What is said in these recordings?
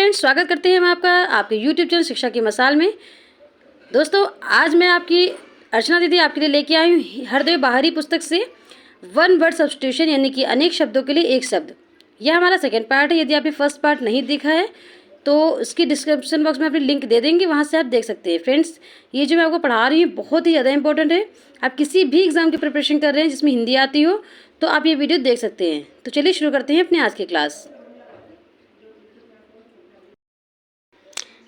Friends, स्वागत करते हैं हम आपका आपके यूट्यूब चैनल शिक्षा की मसाल में। दोस्तों, आज मैं आपकी अर्चना दीदी आपके लिए लेके आई हूँ हरदेव बाहरी पुस्तक से वन वर्ड सब्स्टिट्यूशन यानी कि अनेक शब्दों के लिए एक शब्द। यह हमारा सेकेंड पार्ट है। यदि आपने फर्स्ट पार्ट नहीं देखा है तो इसकी डिस्क्रिप्शन बॉक्स में अपनी लिंक दे देंगे, वहाँ से आप देख सकते हैं। फ्रेंड्स, ये जो मैं आपको पढ़ा रही हूँ बहुत ही ज़्यादा इंपॉर्टेंट है। आप किसी भी एग्जाम की प्रिपरेशन कर रहे हैं जिसमें हिंदी आती हो तो आप ये वीडियो देख सकते हैं। तो चलिए शुरू करते हैं अपनी आज की क्लास।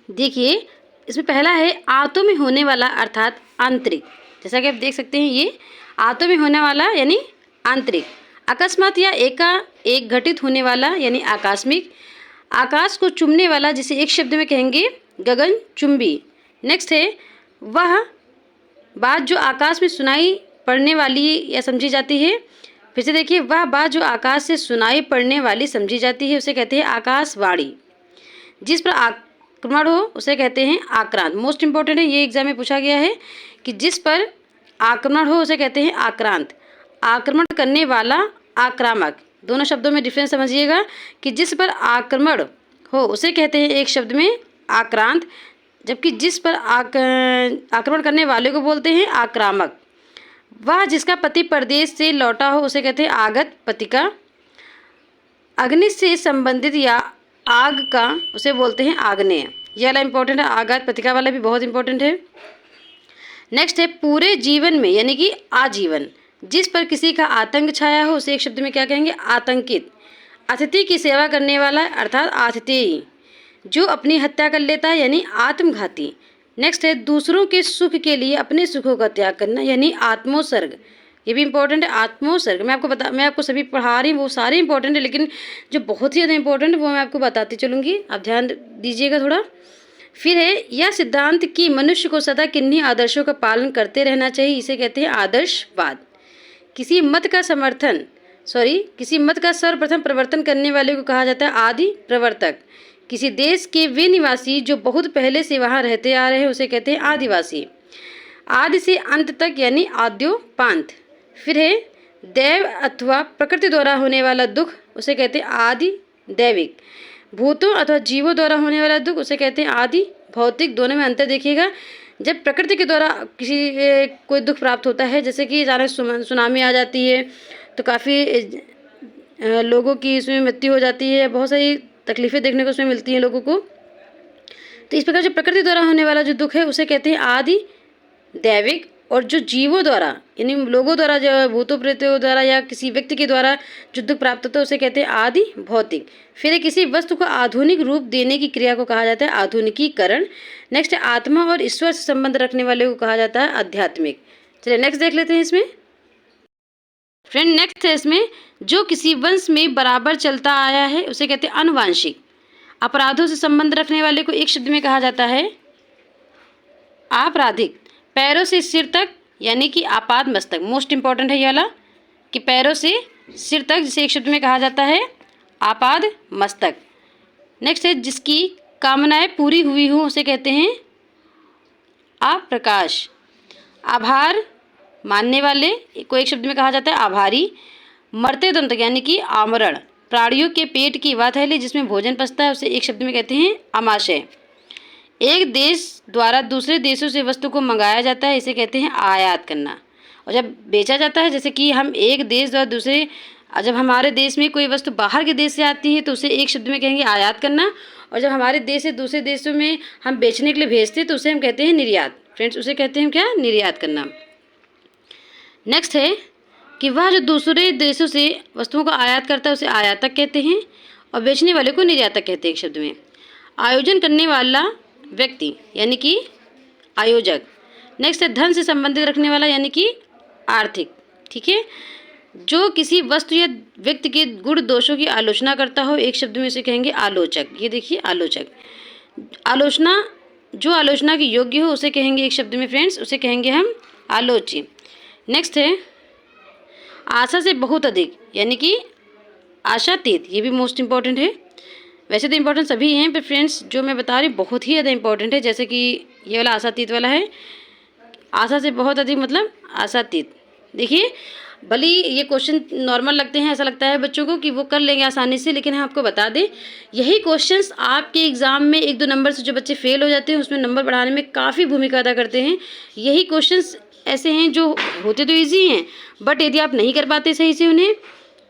देखिए, इसमें पहला है आंतों में होने वाला अर्थात आंतरिक। जैसा कि आप देख सकते हैं, ये आंतों में होने वाला यानी आंतरिक। अकस्मात या एक घटित होने वाला यानी आकस्मिक। आकाश को चुमने वाला, जिसे एक शब्द में कहेंगे गगनचुंबी। नेक्स्ट है वह बात जो आकाश में सुनाई पड़ने वाली या समझी जाती है। फिर से देखिए, वह बात जो आकाश से सुनाई पड़ने वाली समझी जाती है उसे कहते हैं आकाशवाणी। जिस पर आक्रमण हो उसे कहते हैं आक्रांत। मोस्ट इंपॉर्टेंट है, ये एग्जाम में पूछा गया है कि जिस पर आक्रमण हो उसे कहते हैं आक्रांत। आक्रमण करने वाला, आक्रामक, दोनों शब्दों में डिफरेंस समझिएगा कि जिस पर आक्रमण हो उसे कहते हैं एक शब्द में आक्रांत, जबकि जिस पर आक्रमण करने वाले को बोलते हैं आक्रामक। वह जिसका पति परदेश से लौटा हो उसे कहते हैं आगत पतिका। अग्नि से संबंधित या आग का उसे बोलते हैं आग्नेय। यह वाला इंपॉर्टेंट है, आगत पतिका वाला भी बहुत इंपॉर्टेंट है। नेक्स्ट है पूरे जीवन में यानी कि आजीवन। जिस पर किसी का आतंक छाया हो उसे एक शब्द में क्या कहेंगे आतंकित। अतिथि की सेवा करने वाला अर्थात आतिथेयी। जो अपनी हत्या कर लेता है यानी आत्मघाती। नेक्स्ट है दूसरों के सुख के लिए अपने सुखों का त्याग करना यानी आत्मोत्सर्ग। ये भी इंपॉर्टेंट है, आत्मोत्सर्ग। मैं आपको सभी पढ़ा रही हूँ, वो सारे इंपॉर्टेंट है, लेकिन जो बहुत ही ज़्यादा इंपॉर्टेंट है वो मैं आपको बताती चलूँगी, आप ध्यान दीजिएगा थोड़ा। फिर है यह सिद्धांत कि मनुष्य को सदा किन्हीं आदर्शों का पालन करते रहना चाहिए, इसे कहते हैं आदर्शवाद। किसी मत का सर्वप्रथम प्रवर्तन करने वाले को कहा जाता है आदि प्रवर्तक। किसी देश के वे निवासी जो बहुत पहले से वहाँ रहते आ रहे हैं उसे कहते हैं आदिवासी। आदि से अंत तक यानी आद्योपांत। फिर है दैव अथवा प्रकृति द्वारा होने वाला दुख उसे कहते हैं आदि दैविक। भूतों अथवा जीवों द्वारा होने वाला दुख उसे कहते हैं आदि भौतिक। दोनों में अंतर देखिएगा। जब प्रकृति के द्वारा कोई दुख प्राप्त होता है, जैसे कि अचानक सुनामी आ जाती है तो काफ़ी लोगों की इसमें मृत्यु हो जाती है, बहुत सारी तकलीफ़ें देखने को उसमें मिलती हैं लोगों को। तो इस प्रकार जो प्रकृति द्वारा होने वाला जो दुख है उसे कहते हैं आदि दैविक। और जो जीवों द्वारा यानी लोगों द्वारा, जो भूतों प्रेतों द्वारा या किसी व्यक्ति के द्वारा जो दुख प्राप्त होता है उसे कहते हैं आदि भौतिक। फिर किसी वस्तु को आधुनिक रूप देने की क्रिया को कहा जाता है आधुनिकीकरण। नेक्स्ट है आत्मा और ईश्वर से संबंध रखने वाले को कहा जाता है आध्यात्मिक। चलिए नेक्स्ट देख लेते हैं इसमें। फ्रेंड, नेक्स्ट है इसमें जो किसी वंश में बराबर चलता आया है उसे कहते हैं आनुवांशिक। अपराधों से संबंध रखने वाले को एक शब्द में कहा जाता है आपराधिक। पैरों से सिर तक यानी कि आपाद मस्तक। मोस्ट इंपॉर्टेंट है ये वाला कि पैरों से सिर तक, जिसे एक शब्द में कहा जाता है आपाद मस्तक। नेक्स्ट है जिसकी कामनाएं पूरी हुई हो उसे कहते हैं अप्रकाश। आभार मानने वाले को एक शब्द में कहा जाता है आभारी। मरते दम तक यानी कि आमरण। प्राणियों के पेट की वा थैली जिसमें भोजन पचता है उसे एक शब्द में कहते हैं आमाशय। एक देश द्वारा दूसरे देशों से वस्तु को मंगाया जाता है, इसे कहते हैं आयात करना। और जब बेचा जाता है, जैसे कि हम एक देश द्वारा दूसरे, जब हमारे देश में कोई वस्तु बाहर के देश से आती है तो उसे एक शब्द में कहेंगे आयात करना। और जब हमारे देश से दूसरे देशों में हम बेचने के लिए भेजते हैं तो उसे हम कहते हैं निर्यात। फ्रेंड्स, उसे कहते हैं क्या, निर्यात करना। नेक्स्ट है कि वह जो दूसरे देशों से वस्तुओं को आयात करता है उसे आयातक कहते हैं और बेचने वाले को निर्यातक कहते हैं एक शब्द में। आयोजन करने वाला व्यक्ति यानी कि आयोजक। नेक्स्ट है धन से संबंधित रखने वाला यानी कि आर्थिक। ठीक है, जो किसी वस्तु या व्यक्ति के गुण दोषों की आलोचना करता हो एक शब्द में उसे कहेंगे आलोचक। ये देखिए आलोचक। आलोचना, जो आलोचना की योग्य हो उसे कहेंगे एक शब्द में फ्रेंड्स, उसे कहेंगे हम आलोच्य। नेक्स्ट है आशा से बहुत अधिक यानी कि आशातीत। ये भी मोस्ट इंपॉर्टेंट है। वैसे तो इंपॉर्टेंट सभी हैं, पर फ्रेंड्स जो मैं बता रही हूँ बहुत ही ज़्यादा इंपॉर्टेंट है। जैसे कि ये वाला आशातीत वाला है, आशा से बहुत अधिक मतलब आशातीत। देखिए, भले ही ये क्वेश्चन नॉर्मल लगते हैं, ऐसा लगता है बच्चों को कि वो कर लेंगे आसानी से, लेकिन हम आपको बता दें यही क्वेश्चंस आपके एग्ज़ाम में 1-2 नंबर से जो बच्चे फेल हो जाते हैं उसमें नंबर बढ़ाने में काफ़ी भूमिका अदा करते हैं। यही क्वेश्चंस ऐसे हैं जो होते तो ईजी हैं, बट यदि आप नहीं कर पाते सही से उन्हें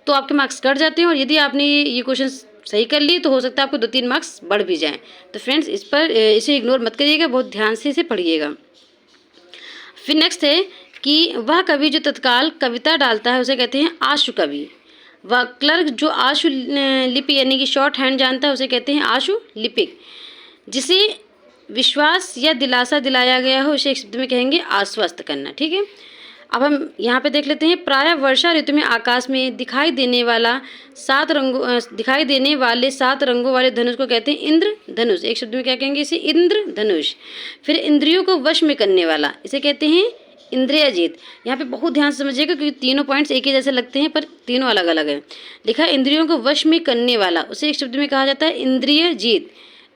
तो आपके मार्क्स कट जाते हैं, और यदि आपने ये क्वेश्चन सही कर लिए तो हो सकता है आपको 2-3 मार्क्स बढ़ भी जाएँ। तो फ्रेंड्स इसे इग्नोर मत करिएगा, बहुत ध्यान से इसे पढ़िएगा। फिर नेक्स्ट है कि वह कवि जो तत्काल कविता डालता है उसे कहते हैं आशु कवि। वह क्लर्क जो आशु लिपि यानी कि शॉर्ट हैंड जानता है उसे कहते हैं आशु लिपिक। जिसे विश्वास या दिलासा दिलाया गया हो उसे एक शब्द में कहेंगे आश्वस्त करना। ठीक है, अब हम यहाँ पे देख लेते हैं। प्रायः वर्षा ऋतु में आकाश में दिखाई देने वाले 7 रंगों वाले धनुष को कहते हैं इंद्र धनुष। एक शब्द में क्या कहेंगे इसे? इंद्र धनुष। फिर इंद्रियों को वश में करने वाला इसे कहते हैं इंद्रिय जीत। यहाँ पे बहुत ध्यान से समझिएगा क्योंकि तीनों पॉइंट्स एक ही जैसे लगते हैं पर तीनों अलग अलग हैं। लिखा है इंद्रियों को वश में करने वाला, उसे एक शब्द में कहा जाता है इंद्रिय जीत।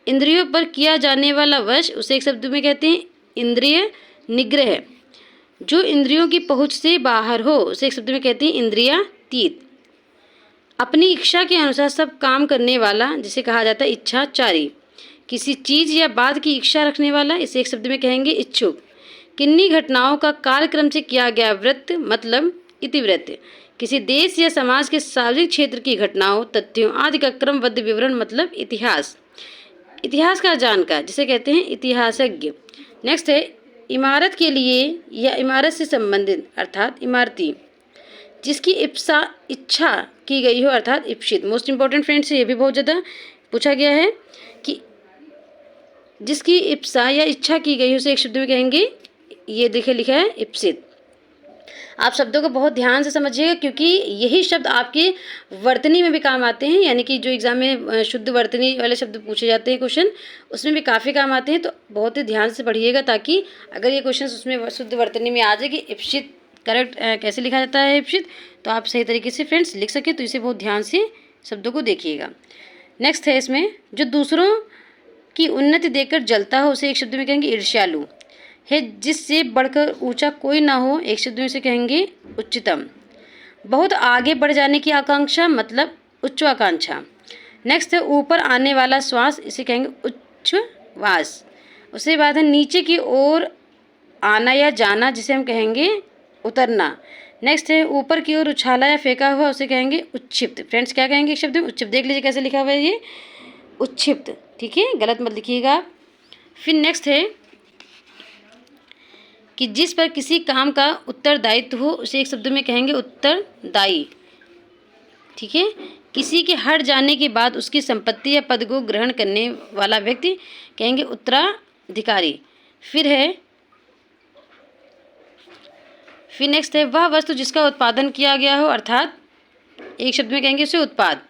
इंद्रियों पर किया जाने वाला वश उसे एक शब्द में कहते हैं इंद्रिय निग्रह। जो इंद्रियों की पहुंच से बाहर हो उसे एक शब्द में कहते हैं इंद्रियातीत। अपनी इच्छा के अनुसार सब काम करने वाला जिसे कहा जाता है इच्छाचारी। किसी चीज़ या बात की इच्छा रखने वाला इसे एक शब्द में कहेंगे इच्छुक। किन्हीं घटनाओं का कार्यक्रम से किया गया वृत्त मतलब इतिवृत्त। किसी देश या समाज के सार्वजनिक क्षेत्र की घटनाओं तथ्यों आदि का क्रमबद्ध विवरण मतलब इतिहास। इतिहास का जानकार जिसे कहते हैं इतिहासज्ञ। नेक्स्ट है इमारत के लिए या इमारत से संबंधित अर्थात इमारती। जिसकी इच्छा की गई हो अर्थात इप्सित। मोस्ट इंपॉर्टेंट फ्रेंड्स ये भी बहुत ज़्यादा पूछा गया है कि जिसकी इप्सा या इच्छा की गई हो उसे एक शब्द में कहेंगे, ये देखिए लिखा है इप्सित। आप शब्दों को बहुत ध्यान से समझिएगा क्योंकि यही शब्द आपके वर्तनी में भी काम आते हैं, यानी कि जो एग्जाम में शुद्ध वर्तनी वाले शब्द पूछे जाते हैं क्वेश्चन उसमें भी काफ़ी काम आते हैं। तो बहुत ही ध्यान से पढ़िएगा ताकि अगर ये क्वेश्चन उसमें शुद्ध वर्तनी में आ जाए कि इप्सित करेक्ट कैसे लिखा जाता है इप्सित, तो आप सही तरीके से फ्रेंड्स लिख सकें। तो इसे बहुत ध्यान से शब्दों को देखिएगा। नेक्स्ट है इसमें जो दूसरों की उन्नति देखकर जलता हो उसे एक शब्द में कहेंगे ईर्ष्यालु है। जिससे बढ़कर ऊंचा कोई ना हो एक शब्द में से कहेंगे उच्चतम। बहुत आगे बढ़ जाने की आकांक्षा मतलब उच्चाकांक्षा। नेक्स्ट है ऊपर आने वाला श्वास इसे कहेंगे उच्छ्वास। उसके बाद है नीचे की ओर आना या जाना जिसे हम कहेंगे उतरना। नेक्स्ट है ऊपर की ओर उछाला या फेंका हुआ उसे कहेंगे उच्छिप्त। फ्रेंड्स क्या कहेंगे एक शब्द में? उच्छिप्त। देख लीजिए कैसे लिखा हुआ है ये उच्छिप्त। ठीक है, गलत मत लिखिएगा आप। फिर नेक्स्ट है कि जिस पर किसी काम का उत्तरदायित्व हो उसे एक शब्द में कहेंगे उत्तरदायी। ठीक है, किसी के हट जाने के बाद उसकी संपत्ति या पद को ग्रहण करने वाला व्यक्ति कहेंगे उत्तराधिकारी। फिर नेक्स्ट है वह वस्तु जिसका उत्पादन किया गया हो अर्थात एक शब्द में कहेंगे उसे उत्पाद।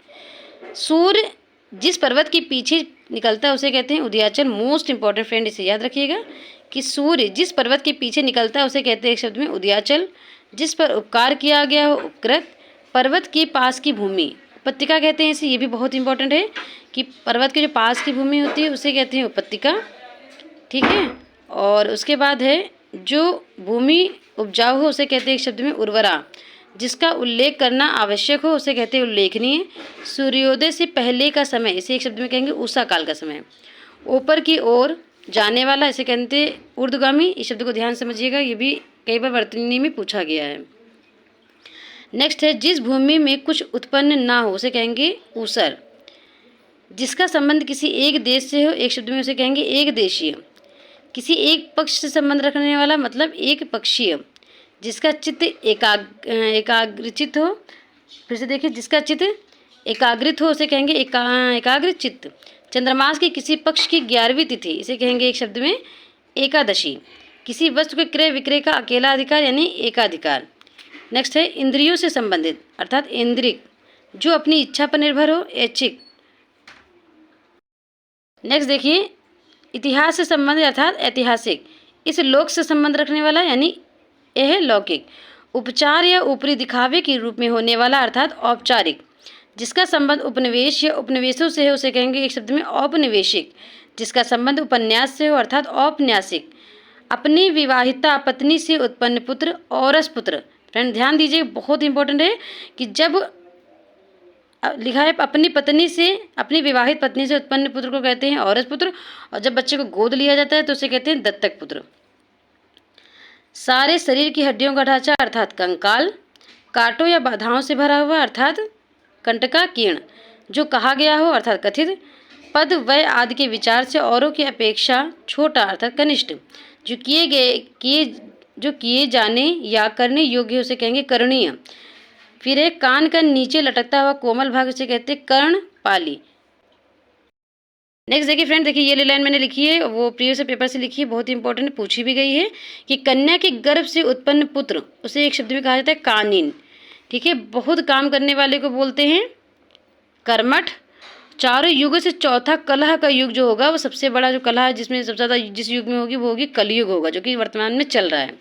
सूर्य जिस पर्वत के पीछे निकलता है उसे कहते हैं उदयाचल। मोस्ट इंपॉर्टेंट फ्रेंड इसे याद रखिएगा कि सूर्य जिस पर्वत के पीछे निकलता है उसे कहते हैं एक शब्द में उदयाचल। जिस पर उपकार किया गया हो उपकृत। पर्वत के पास की भूमि उपत्यका कहते हैं इसे। ये भी बहुत इंपॉर्टेंट है कि पर्वत के जो पास की भूमि होती है उसे कहते हैं उपत्यका। ठीक है, और उसके बाद है जो भूमि उपजाऊ हो उसे कहते हैं एक शब्द में उर्वरा। जिसका उल्लेख करना आवश्यक हो उसे कहते हैं उल्लेखनीय। सूर्योदय से पहले का समय इसे एक शब्द में कहेंगे उषा काल का समय। ऊपर की ओर जाने वाला इसे कहते हैं ऊर्ध्वगामी। इस शब्द को ध्यान समझिएगा, ये भी कई बार वर्तनी में पूछा गया है। नेक्स्ट है जिस भूमि में कुछ उत्पन्न ना हो उसे कहेंगे ऊसर। जिसका संबंध किसी एक देश से हो एक शब्द में उसे कहेंगे एक देशीय। किसी एक पक्ष से संबंध रखने वाला मतलब एक पक्षीय। जिसका चित्त एकाग्रचित हो, फिर से देखिए जिसका चित्त एकाग्रित हो उसे कहेंगे एकाग्र चित्त। चंद्रमास की किसी पक्ष की 11वीं तिथि इसे कहेंगे एक शब्द में एकादशी। किसी वस्तु के क्रय विक्रय का अकेला अधिकार यानी एकाधिकार। नेक्स्ट है इंद्रियों से संबंधित अर्थात इंद्रिक। जो अपनी इच्छा पर निर्भर हो ऐच्छिक। नेक्स्ट देखिए इतिहास से संबंधित अर्थात ऐतिहासिक। इस लोक से संबंध रखने वाला यानी यह लौकिक। उपचार या ऊपरी दिखावे के रूप में होने वाला अर्थात औपचारिक। जिसका संबंध उपनिवेश या उपनिवेशों से है उसे कहेंगे एक शब्द में औपनिवेशिक। जिसका संबंध उपन्यास से हो अर्थात औपन्यासिक। अपनी विवाहिता पत्नी से उत्पन्न पुत्र औरस पुत्र फ्रेंड ध्यान दीजिए, बहुत इंपॉर्टेंट है कि जब लिखा है अपनी पत्नी से, अपनी विवाहित पत्नी से उत्पन्न पुत्र को कहते हैं औरस पुत्र, और जब बच्चे को गोद लिया जाता है तो उसे कहते हैं दत्तक पुत्र। सारे शरीर की हड्डियों का ढांचा अर्थात कंकाल, कांटों या बाधाओं से भरा हुआ अर्थात कंटकाकीर्ण, जो कहा गया हो अर्थात कथित, पद वय आदि के विचार से औरों की अपेक्षा छोटा अर्थात कनिष्ठ, जो किए जाने या करने योग्य उसे कहेंगे करणीय। फिर एक कान का नीचे लटकता हुआ कोमल भाग उसे कहते हैं कर्णपाली। नेक्स्ट देखिए फ्रेंड, देखिए ये लाइन मैंने लिखी है, वो प्रीवियस पेपर से लिखी है, बहुत इंपॉर्टेंट, पूछी भी गई है कि कन्या के गर्भ से उत्पन्न पुत्र उसे एक शब्द में कहा जाता है कानीन। ठीक है, बहुत काम करने वाले को बोलते हैं कर्मठ। चारों युगों से चौथा कलह का युग जो होगा, वो सबसे बड़ा जो कलह है जिसमें सबसे ज़्यादा जिस युग में होगी वो होगी कलयुग होगा, जो कि वर्तमान में चल रहा है।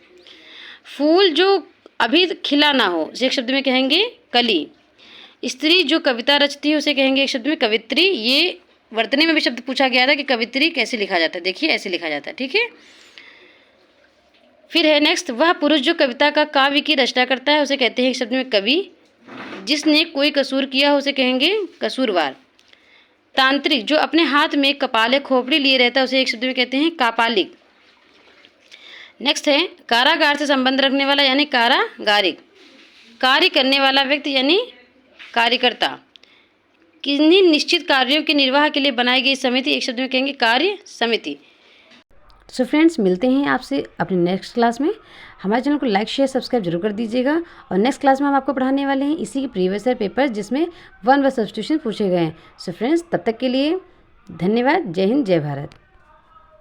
फूल जो अभी खिला ना हो उसे एक शब्द में कहेंगे कली। स्त्री जो कविता रचती है उसे कहेंगे एक शब्द में कवित्री। ये वर्तनी में भी शब्द पूछा गया था कि कवित्री कैसे लिखा जाता है, देखिए ऐसे लिखा जाता है। ठीक है, फिर है नेक्स्ट, वह पुरुष जो कविता का काव्य की रचना करता है उसे कहते हैं एक शब्द में कवि। जिसने कोई कसूर किया हो उसे कहेंगे कसूरवार। तांत्रिक जो अपने हाथ में कपाल खोपड़ी लिए रहता है उसे एक शब्द में कहते हैं कापालिक। नेक्स्ट है कारागार से संबंध रखने वाला यानी कारागारिक। कार्य करने वाला व्यक्ति यानी कार्यकर्ता। किन्हीं निश्चित कार्यों के निर्वाह के लिए बनाई गई समिति एक शब्द में कहेंगे कार्य समिति। सो फ्रेंड्स, मिलते हैं आपसे अपने नेक्स्ट क्लास में। हमारे चैनल को लाइक शेयर सब्सक्राइब जरूर कर दीजिएगा। और नेक्स्ट क्लास में हम आपको पढ़ाने वाले हैं इसी के प्रीवियस ईयर पेपर जिसमें वन वर्ड सब्स्टिट्यूशन पूछे गए हैं। सो फ्रेंड्स, तब तक के लिए धन्यवाद। जय हिंद, जय भारत।